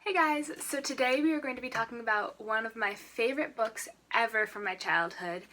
Hey guys, so today we are going to be talking about one of my favorite books ever from my childhood,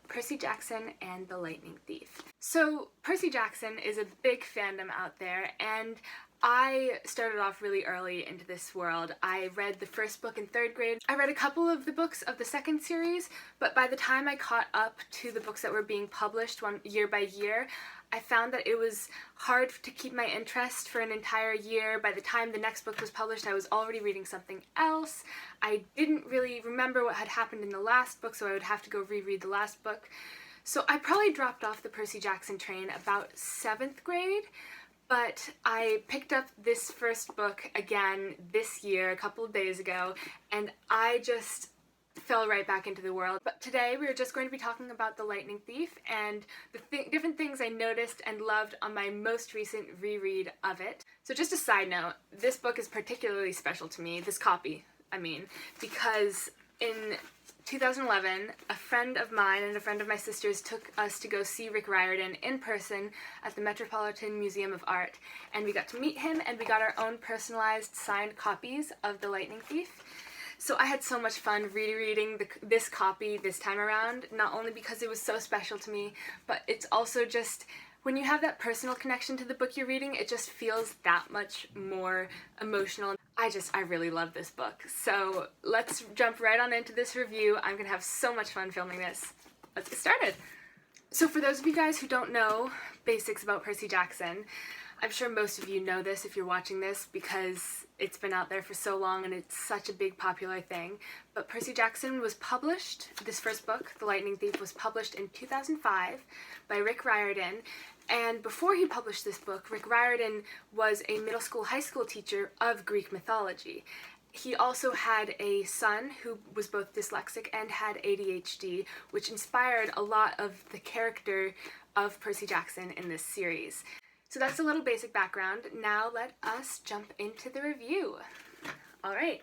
Percy Jackson and the Lightning Thief. So Percy Jackson is a big fandom out there, and I started off really early into this world. I read the first book in 3rd grade. I read a couple of the books of the second series, but by the time I caught up to the books that were being published year by year, I found that it was hard to keep my interest for an entire year. By the time the next book was published, I was already reading something else. I didn't really remember what had happened in the last book, so I would have to go reread the last book. So I probably dropped off the Percy Jackson train about 7th grade, but I picked up this first book again this year, a couple of days ago, and I just fell right back into the world. But today we're just going to be talking about The Lightning Thief and the different things I noticed and loved on my most recent reread of it. So just a side note, this book is particularly special to me, this copy, because in 2011, a friend of mine and a friend of my sister's took us to go see Rick Riordan in person at the Metropolitan Museum of Art, and we got to meet him and we got our own personalized signed copies of The Lightning Thief. So I had so much fun rereading this copy this time around, not only because it was so special to me, but it's also just, when you have that personal connection to the book you're reading, it just feels that much more emotional. I really love this book. So let's jump right on into this review. I'm gonna have so much fun filming this. Let's get started. So for those of you guys who don't know basics about Percy Jackson, I'm sure most of you know this if you're watching this because it's been out there for so long and it's such a big popular thing. But Percy Jackson was published, this first book, The Lightning Thief, was published in 2005 by Rick Riordan. And before he published this book, Rick Riordan was a middle school, high school teacher of Greek mythology. He also had a son who was both dyslexic and had ADHD, which inspired a lot of the character of Percy Jackson in this series. So that's a little basic background. Now let us jump into the review. Alright,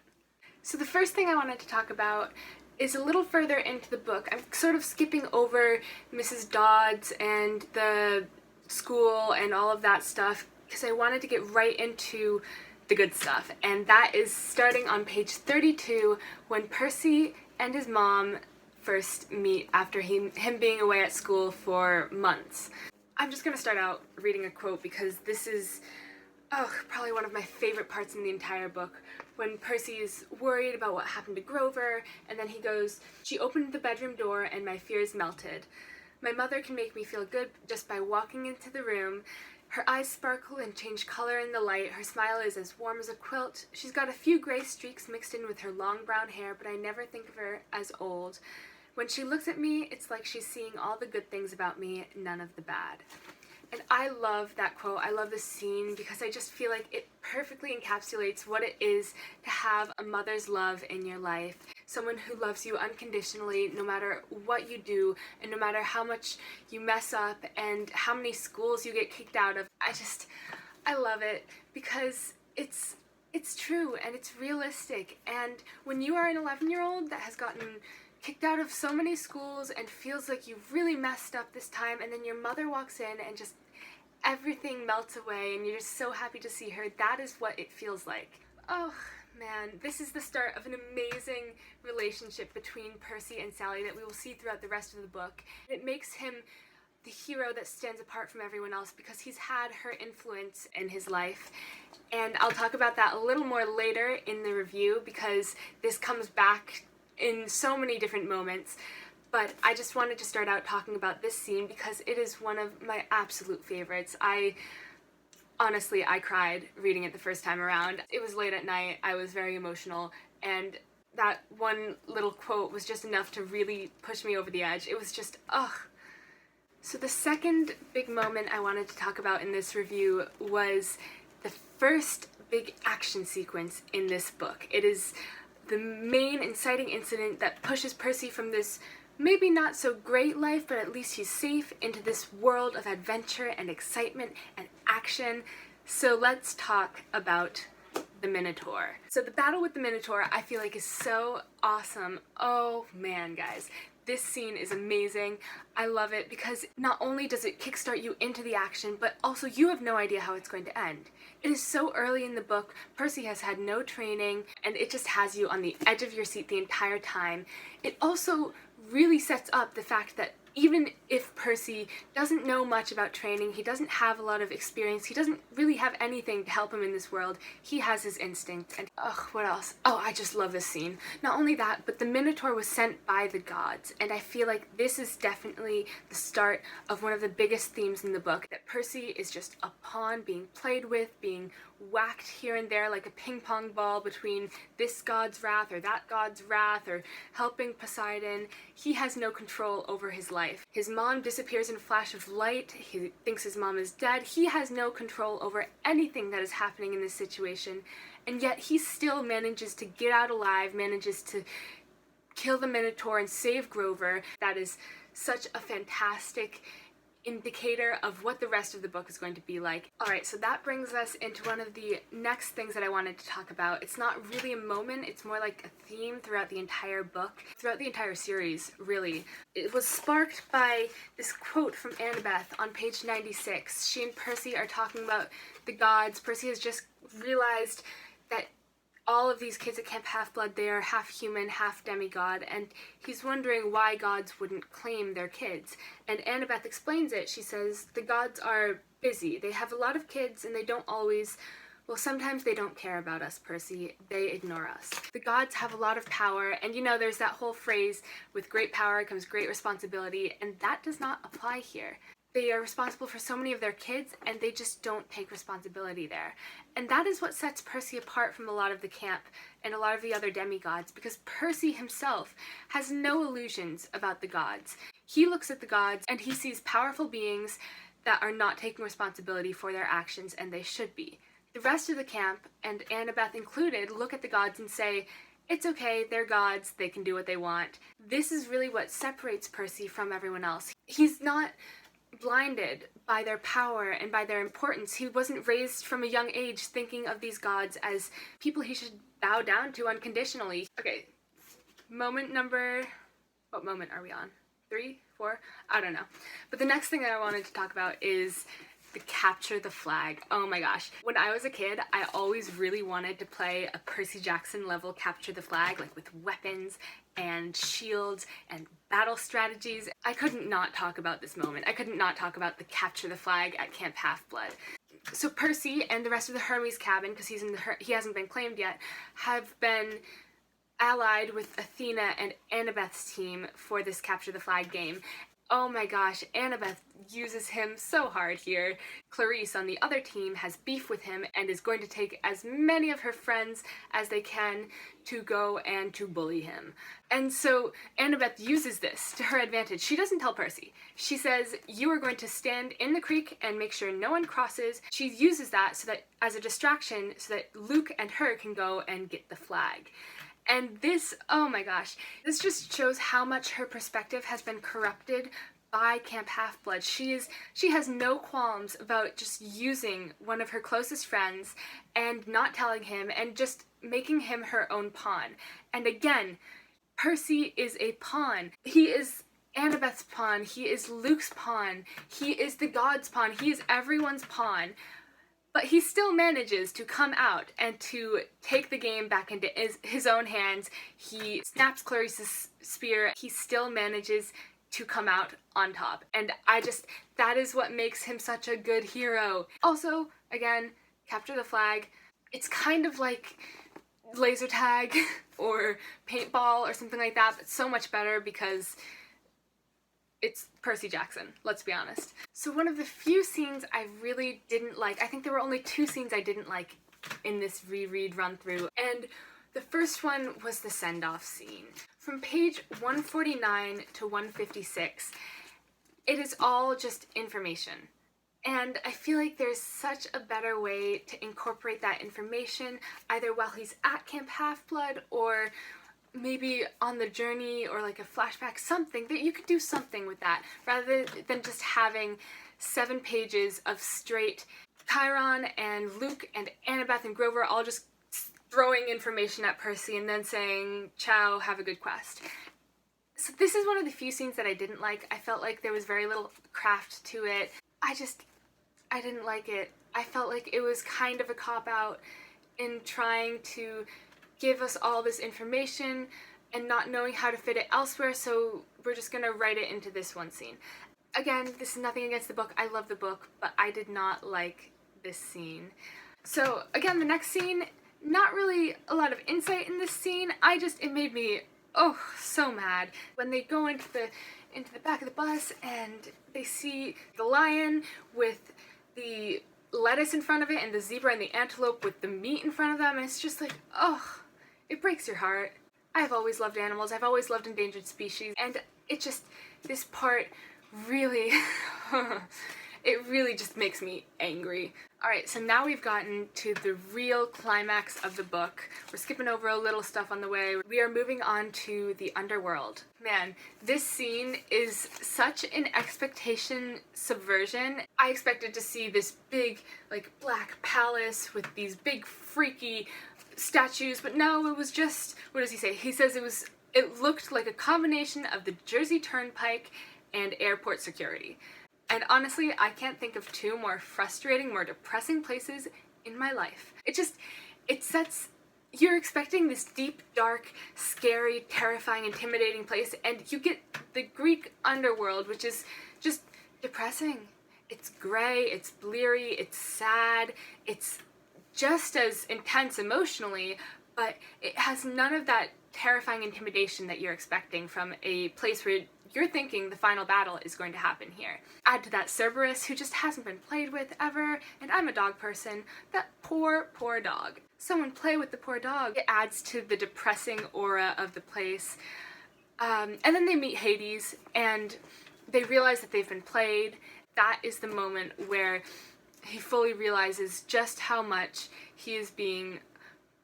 so the first thing I wanted to talk about is a little further into the book. I'm sort of skipping over Mrs. Dodds and the school and all of that stuff because I wanted to get right into the good stuff. And that is starting on page 32 when Percy and his mom first meet after him being away at school for months. I'm just going to start out reading a quote because this is probably one of my favorite parts in the entire book, when Percy is worried about what happened to Grover, and then he goes, "She opened the bedroom door and my fears melted. My mother can make me feel good just by walking into the room. Her eyes sparkle and change color in the light. Her smile is as warm as a quilt. She's got a few gray streaks mixed in with her long brown hair, but I never think of her as old. When she looks at me, it's like she's seeing all the good things about me, none of the bad." And I love that quote. I love this scene because I just feel like it perfectly encapsulates what it is to have a mother's love in your life. Someone who loves you unconditionally no matter what you do and no matter how much you mess up and how many schools you get kicked out of. I love it because it's true and it's realistic. And when you are an 11-year-old that has gotten kicked out of so many schools and feels like you've really messed up this time, and then your mother walks in and just everything melts away and you're just so happy to see her, that is what it feels like. Oh man, this is the start of an amazing relationship between Percy and Sally that we will see throughout the rest of the book. It makes him the hero that stands apart from everyone else because he's had her influence in his life. And I'll talk about that a little more later in the review because this comes back in so many different moments, but I just wanted to start out talking about this scene because it is one of my absolute favorites. Honestly, I cried reading it the first time around. It was late at night, I was very emotional, and that one little quote was just enough to really push me over the edge. It was just, ugh. So the second big moment I wanted to talk about in this review was the first big action sequence in this book. It is the main inciting incident that pushes Percy from this maybe not so great life, but at least he's safe, into this world of adventure and excitement and action. So let's talk about the Minotaur. So the battle with the Minotaur I feel like is so awesome. Oh man, guys. This scene is amazing. I love it because not only does it kickstart you into the action, but also you have no idea how it's going to end. It is so early in the book, Percy has had no training, and it just has you on the edge of your seat the entire time. It also really sets up the fact that even if Percy doesn't know much about training, he doesn't have a lot of experience, he doesn't really have anything to help him in this world, he has his instincts. And what else? Oh, I just love this scene. Not only that, but the Minotaur was sent by the gods, and I feel like this is definitely the start of one of the biggest themes in the book, that Percy is just a pawn being played with, being whacked here and there like a ping pong ball between this god's wrath or that god's wrath, or helping Poseidon. He has no control over his life. His mom disappears in a flash of light. He thinks his mom is dead. He has no control over anything that is happening in this situation, and yet he still manages to get out alive, manages to kill the Minotaur and save Grover. That is such a fantastic indicator of what the rest of the book is going to be like. Alright, so that brings us into one of the next things that I wanted to talk about. It's not really a moment, it's more like a theme throughout the entire book, throughout the entire series, really. It was sparked by this quote from Annabeth on page 96. She and Percy are talking about the gods. Percy has just realized that all of these kids at Camp Half-Blood, they are half human, half demigod, and he's wondering why gods wouldn't claim their kids. And Annabeth explains it. She says, the gods are busy. They have a lot of kids, and they don't always, well, sometimes they don't care about us, Percy. They ignore us. The gods have a lot of power, and you know, there's that whole phrase, with great power comes great responsibility, and that does not apply here. They are responsible for so many of their kids, and they just don't take responsibility there. And that is what sets Percy apart from a lot of the camp and a lot of the other demigods, because Percy himself has no illusions about the gods. He looks at the gods and he sees powerful beings that are not taking responsibility for their actions, and they should be. The rest of the camp, and Annabeth included, look at the gods and say, it's okay, they're gods, they can do what they want. This is really what separates Percy from everyone else. He's not blinded by their power and by their importance. He wasn't raised from a young age thinking of these gods as people he should bow down to unconditionally. Okay, moment number... what moment are we on? 3? 4? I don't know. But the next thing that I wanted to talk about is the capture the flag. Oh my gosh. When I was a kid, I always really wanted to play a Percy Jackson level capture the flag, like with weapons and shields and battle strategies. I couldn't not talk about this moment. I couldn't not talk about the capture the flag at Camp Half-Blood. So Percy and the rest of the Hermes cabin, because he hasn't been claimed yet, have been allied with Athena and Annabeth's team for this capture the flag game. Oh my gosh, Annabeth uses him so hard here. Clarice on the other team has beef with him and is going to take as many of her friends as they can to go and to bully him. And so Annabeth uses this to her advantage. She doesn't tell Percy. She says, you are going to stand in the creek and make sure no one crosses. She uses that so that as a distraction so that Luke and her can go and get the flag. And this, oh my gosh, this just shows how much her perspective has been corrupted by Camp Half-Blood. She has no qualms about just using one of her closest friends and not telling him and just making him her own pawn. And again, Percy is a pawn. He is Annabeth's pawn. He is Luke's pawn. He is the gods' pawn. He is everyone's pawn. But he still manages to come out and to take the game back into his own hands. He snaps Clarice's spear. He still manages to come out on top. And that is what makes him such a good hero. Also, again, capture the flag. It's kind of like laser tag or paintball or something like that, but so much better because it's Percy Jackson, let's be honest. So one of the few scenes I really didn't like, I think there were only 2 scenes I didn't like in this reread run-through, and the first one was the Sendoff scene. From page 149 to 156, it is all just information. And I feel like there's such a better way to incorporate that information, either while he's at Camp Half-Blood or maybe on the journey or like a flashback, something that you could do something with that rather than just having 7 pages of straight Chiron and Luke and Annabeth and Grover all just throwing information at Percy and then saying, ciao, have a good quest. So this is one of the few scenes that I didn't like. I felt like there was very little craft to it. I didn't like it. I felt like it was kind of a cop-out in trying to give us all this information and not knowing how to fit it elsewhere, so we're just gonna write it into this one scene. Again, this is nothing against the book. I love the book, but I did not like this scene. So again, the next scene, not really a lot of insight in this scene. It made me, oh, so mad. When they go into the back of the bus and they see the lion with the lettuce in front of it and the zebra and the antelope with the meat in front of them, and it's just like, oh, it breaks your heart. I've always loved animals. I've always loved endangered species, and this part really, it really just makes me angry. Alright, so now we've gotten to the real climax of the book. We're skipping over a little stuff on the way. We are moving on to the Underworld. Man, this scene is such an expectation subversion. I expected to see this big, like, black palace with these big, freaky statues, but no, it was just, what does he say? He says it looked like a combination of the Jersey Turnpike and airport security. And honestly, I can't think of two more frustrating, more depressing places in my life. You're expecting this deep, dark, scary, terrifying, intimidating place, and you get the Greek underworld, which is just depressing. It's gray, it's bleary, it's sad, it's just as intense emotionally, but it has none of that terrifying intimidation that you're expecting from a place where you're thinking the final battle is going to happen here. Add to that Cerberus, who just hasn't been played with ever, and I'm a dog person. That poor, poor dog. Someone play with the poor dog. It adds to the depressing aura of the place. And then they meet Hades, and they realize that they've been played. That is the moment where he fully realizes just how much he is being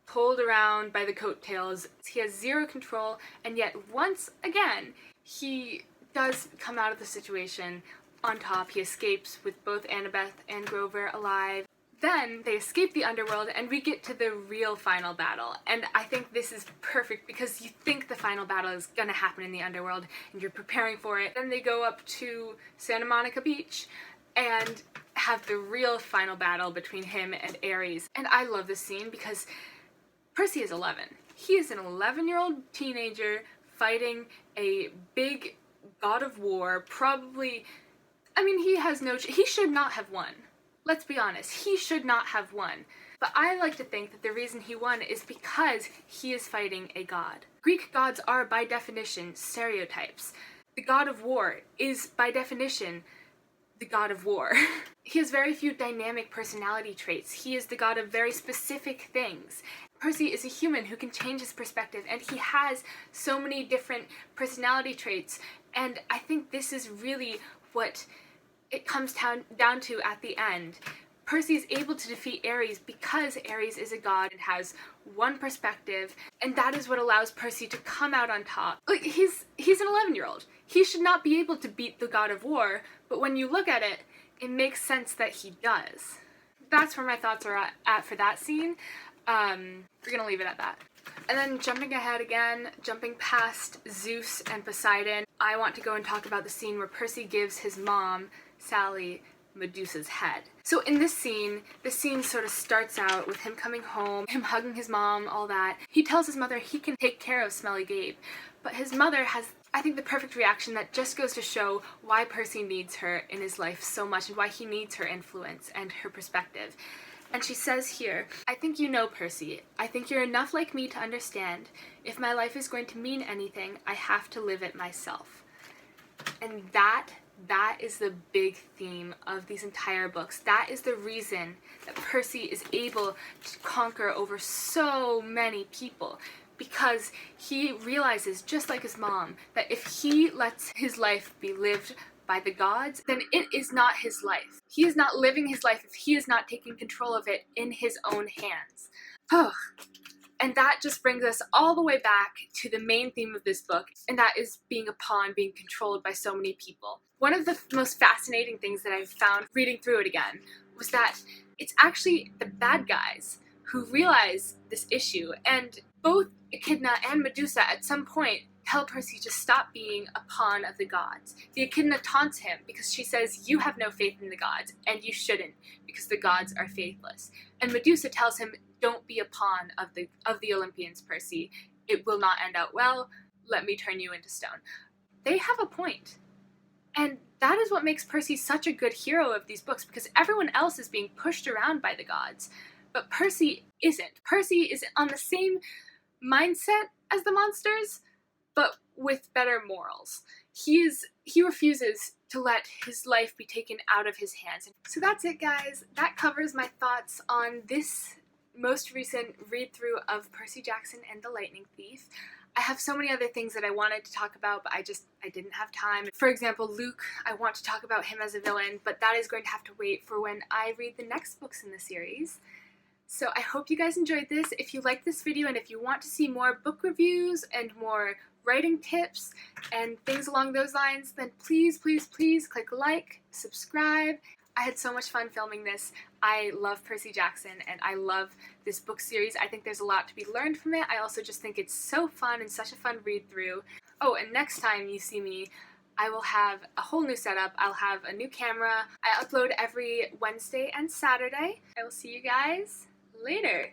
pulled around by the coattails. He has zero control, and yet once again, he does come out of the situation on top. He escapes with both Annabeth and Grover alive. Then they escape the underworld and we get to the real final battle. And I think this is perfect because you think the final battle is gonna happen in the underworld and you're preparing for it. Then they go up to Santa Monica Beach and have the real final battle between him and Ares. And I love this scene because Percy is 11. He is an 11-year-old teenager fighting a big god of war, probably, I mean, he should not have won. Let's be honest, he should not have won. But I like to think that the reason he won is because he is fighting a god. Greek gods are, by definition, stereotypes. The god of war is, by definition, the god of war. He has very few dynamic personality traits. He is the god of very specific things. Percy is a human who can change his perspective, and he has so many different personality traits, and I think this is really what it comes down to at the end. Percy is able to defeat Ares because Ares is a god and has one perspective, and that is what allows Percy to come out on top. Like, he's an 11-year-old. He should not be able to beat the god of war, but when you look at it, it makes sense that he does. That's where my thoughts are at for that scene. We're gonna leave it at that. And then jumping ahead again, jumping past Zeus and Poseidon, I want to go and talk about the scene where Percy gives his mom, Sally, Medusa's head. So in this scene, the scene sort of starts out with him coming home, him hugging his mom, all that. He tells his mother he can take care of Smelly Gabe, but his mother has, I think, the perfect reaction that just goes to show why Percy needs her in his life so much and why he needs her influence and her perspective. And she says here, "I think you know, Percy. I think you're enough like me to understand. If my life is going to mean anything, I have to live it myself." And that is the big theme of these entire books. That is the reason that Percy is able to conquer over so many people. Because he realizes, just like his mom, that if he lets his life be lived by the gods, then it is not his life. He is not living his life if he is not taking control of it in his own hands. And that just brings us all the way back to the main theme of this book, and that is being a pawn, being controlled by so many people. One of the most fascinating things that I've found reading through it again was that it's actually the bad guys who realize this issue, and both Echidna and Medusa at some point tell Percy to stop being a pawn of the gods. The Echidna taunts him because she says, you have no faith in the gods, and you shouldn't, because the gods are faithless. And Medusa tells him, don't be a pawn of the Olympians, Percy. It will not end out well. Let me turn you into stone. They have a point. And that is what makes Percy such a good hero of these books, because everyone else is being pushed around by the gods. But Percy isn't. Percy is on the same mindset as the monsters, but with better morals. He refuses to let his life be taken out of his hands. So that's it, guys. That covers my thoughts on this most recent read-through of Percy Jackson and the Lightning Thief. I have so many other things that I wanted to talk about, but I didn't have time. For example, Luke, I want to talk about him as a villain, but that is going to have to wait for when I read the next books in the series. So I hope you guys enjoyed this. If you liked this video and if you want to see more book reviews and more writing tips and things along those lines, then please, please, please click like, subscribe. I had so much fun filming this. I love Percy Jackson and I love this book series. I think there's a lot to be learned from it. I also just think it's so fun and such a fun read through. Oh, and next time you see me, I will have a whole new setup. I'll have a new camera. I upload every Wednesday and Saturday. I will see you guys later.